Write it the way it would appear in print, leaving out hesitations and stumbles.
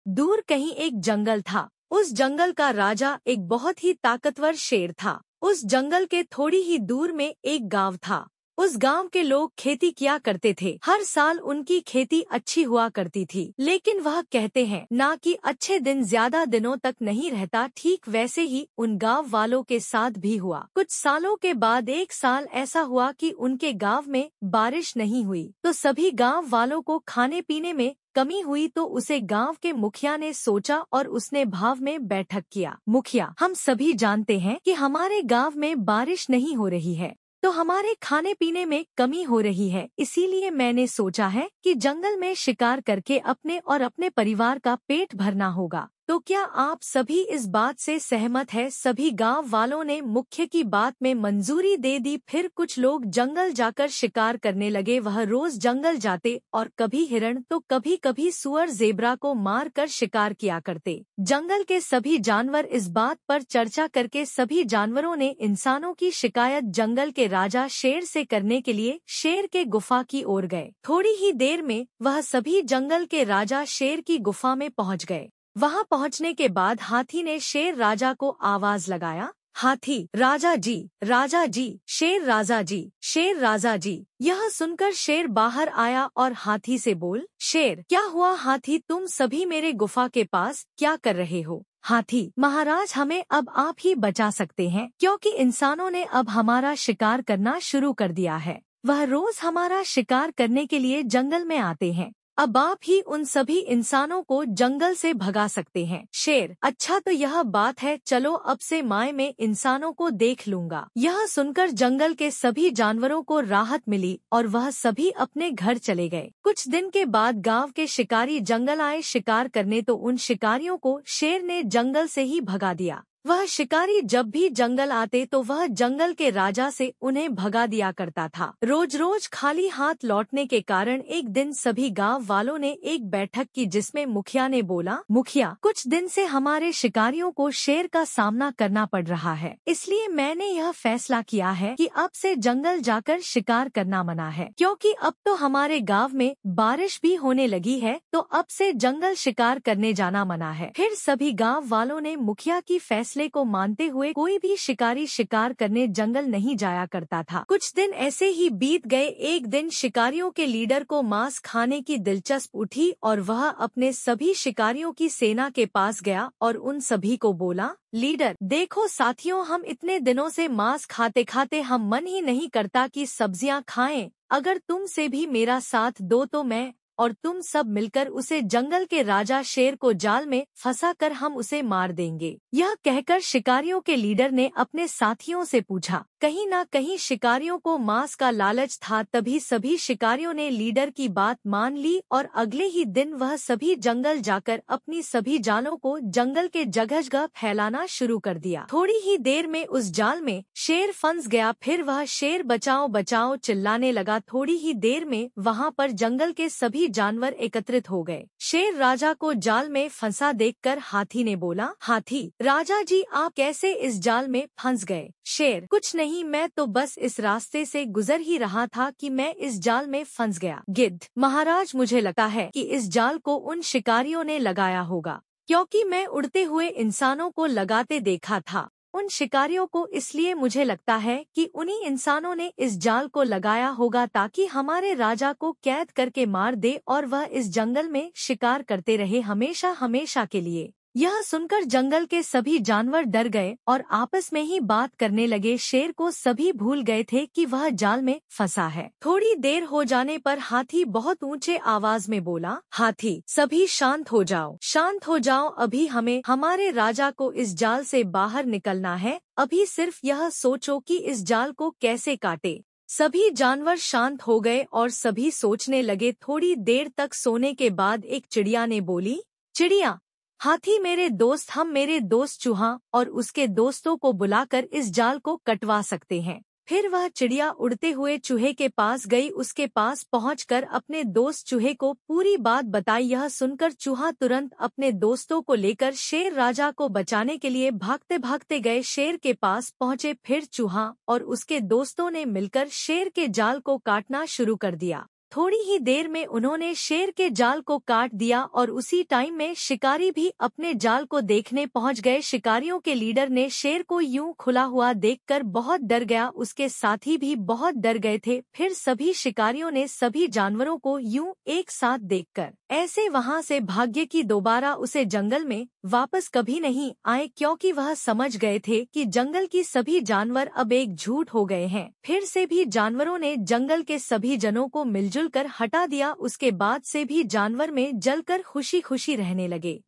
दूर कहीं एक जंगल था। उस जंगल का राजा एक बहुत ही ताकतवर शेर था। उस जंगल के थोड़ी ही दूर में एक गांव था। उस गांव के लोग खेती किया करते थे। हर साल उनकी खेती अच्छी हुआ करती थी। लेकिन वह कहते हैं ना कि अच्छे दिन ज्यादा दिनों तक नहीं रहता। ठीक वैसे ही उन गांव वालों के साथ भी हुआ। कुछ सालों के बाद एक साल ऐसा हुआ कि उनके गांव में बारिश नहीं हुई, तो सभी गांव वालों को खाने पीने में कमी हुई। तो उसे गांव के मुखिया ने सोचा और उसने भाव में बैठक किया। मुखिया, हम सभी जानते हैं कि हमारे गांव में बारिश नहीं हो रही है, तो हमारे खाने पीने में कमी हो रही है। इसीलिए मैंने सोचा है कि जंगल में शिकार करके अपने और अपने परिवार का पेट भरना होगा। तो क्या आप सभी इस बात से सहमत है? सभी गांव वालों ने मुखिया की बात में मंजूरी दे दी। फिर कुछ लोग जंगल जाकर शिकार करने लगे। वह रोज जंगल जाते और कभी हिरण तो कभी कभी सुअर ज़ेब्रा को मार कर शिकार किया करते। जंगल के सभी जानवर इस बात पर चर्चा करके सभी जानवरों ने इंसानों की शिकायत जंगल के राजा शेर से करने के लिए शेर के गुफा की ओर गए। थोड़ी ही देर में वह सभी जंगल के राजा शेर की गुफा में पहुंच गए। वहां पहुंचने के बाद हाथी ने शेर राजा को आवाज लगाया, हाथी राजा जी, राजा जी, शेर राजा जी, शेर राजा जी। यह सुनकर शेर बाहर आया और हाथी से बोल, शेर, क्या हुआ हाथी, तुम सभी मेरे गुफा के पास क्या कर रहे हो? हाथी, महाराज, हमें अब आप ही बचा सकते हैं, क्योंकि इंसानों ने अब हमारा शिकार करना शुरू कर दिया है। वह रोज हमारा शिकार करने के लिए जंगल में आते हैं। अब आप ही उन सभी इंसानों को जंगल से भगा सकते हैं। शेर, अच्छा तो यह बात है, चलो अब से मैं इंसानों को देख लूंगा। यह सुनकर जंगल के सभी जानवरों को राहत मिली और वह सभी अपने घर चले गए। कुछ दिन के बाद गांव के शिकारी जंगल आए शिकार करने, तो उन शिकारियों को शेर ने जंगल से ही भगा दिया। वह शिकारी जब भी जंगल आते तो वह जंगल के राजा से उन्हें भगा दिया करता था। रोज रोज खाली हाथ लौटने के कारण एक दिन सभी गांव वालों ने एक बैठक की, जिसमें मुखिया ने बोला, मुखिया, कुछ दिन से हमारे शिकारियों को शेर का सामना करना पड़ रहा है, इसलिए मैंने यह फैसला किया है कि अब से जंगल जाकर शिकार करना मना है, क्योंकि अब तो हमारे गाँव में बारिश भी होने लगी है, तो अब से जंगल शिकार करने जाना मना है। फिर सभी गाँव वालों ने मुखिया की फैसले को मानते हुए कोई भी शिकारी शिकार करने जंगल नहीं जाया करता था। कुछ दिन ऐसे ही बीत गए। एक दिन शिकारियों के लीडर को मांस खाने की दिलचस्प उठी और वह अपने सभी शिकारियों की सेना के पास गया और उन सभी को बोला, लीडर, देखो साथियों, हम इतने दिनों से मांस खाते खाते हम मन ही नहीं करता कि सब्जियां खाएं। अगर तुम से भी मेरा साथ दो तो मैं और तुम सब मिलकर उसे जंगल के राजा शेर को जाल में फंसा कर हम उसे मार देंगे। यह कहकर शिकारियों के लीडर ने अपने साथियों से पूछा, कहीं ना कहीं शिकारियों को मांस का लालच था। तभी सभी शिकारियों ने लीडर की बात मान ली और अगले ही दिन वह सभी जंगल जाकर अपनी सभी जालों को जंगल के जगह जगह फैलाना शुरू कर दिया। थोड़ी ही देर में उस जाल में शेर फंस गया। फिर वह शेर बचाओ बचाओ चिल्लाने लगा। थोड़ी ही देर में वहाँ पर जंगल के सभी जानवर एकत्रित हो गए। शेर राजा को जाल में फंसा देखकर हाथी ने बोला, हाथी राजा जी, आप कैसे इस जाल में फंस गए? शेर, कुछ नहीं, मैं तो बस इस रास्ते से गुजर ही रहा था कि मैं इस जाल में फंस गया। गिद्ध, महाराज, मुझे लगता है कि इस जाल को उन शिकारियों ने लगाया होगा, क्योंकि मैं उड़ते हुए इंसानों को लगाते देखा था। उन शिकारियों को इसलिए मुझे लगता है कि उन्हीं इंसानों ने इस जाल को लगाया होगा ताकि हमारे राजा को कैद करके मार दे और वह इस जंगल में शिकार करते रहे हमेशा हमेशा के लिए। यह सुनकर जंगल के सभी जानवर डर गए और आपस में ही बात करने लगे। शेर को सभी भूल गए थे कि वह जाल में फंसा है। थोड़ी देर हो जाने पर हाथी बहुत ऊंचे आवाज में बोला, हाथी, सभी शांत हो जाओ, शांत हो जाओ। अभी हमें हमारे राजा को इस जाल से बाहर निकलना है। अभी सिर्फ यह सोचो कि इस जाल को कैसे काटे। सभी जानवर शांत हो गए और सभी सोचने लगे। थोड़ी देर तक सोने के बाद एक चिड़िया ने बोली, चिड़िया, हाथी मेरे दोस्त, हम मेरे दोस्त चूहा और उसके दोस्तों को बुलाकर इस जाल को कटवा सकते हैं। फिर वह चिड़िया उड़ते हुए चूहे के पास गई। उसके पास पहुंचकर अपने दोस्त चूहे को पूरी बात बताई। यह सुनकर चूहा तुरंत अपने दोस्तों को लेकर शेर राजा को बचाने के लिए भागते भागते गए। शेर के पास पहुंचे। फिर चूहा और उसके दोस्तों ने मिलकर शेर के जाल को काटना शुरू कर दिया। थोड़ी ही देर में उन्होंने शेर के जाल को काट दिया और उसी टाइम में शिकारी भी अपने जाल को देखने पहुंच गए। शिकारियों के लीडर ने शेर को यूं खुला हुआ देखकर बहुत डर गया, उसके साथी भी बहुत डर गए थे। फिर सभी शिकारियों ने सभी जानवरों को यूं एक साथ देखकर ऐसे वहां से भाग्य कि दोबारा उसे जंगल में वापस कभी नहीं आए, क्योंकि वह समझ गए थे कि जंगल की सभी जानवर अब एक झूठ हो गए हैं। फिर से भी जानवरों ने जंगल के सभी जनों को मिलजुल कर हटा दिया। उसके बाद से भी जानवर में जलकर खुशी खुशी रहने लगे।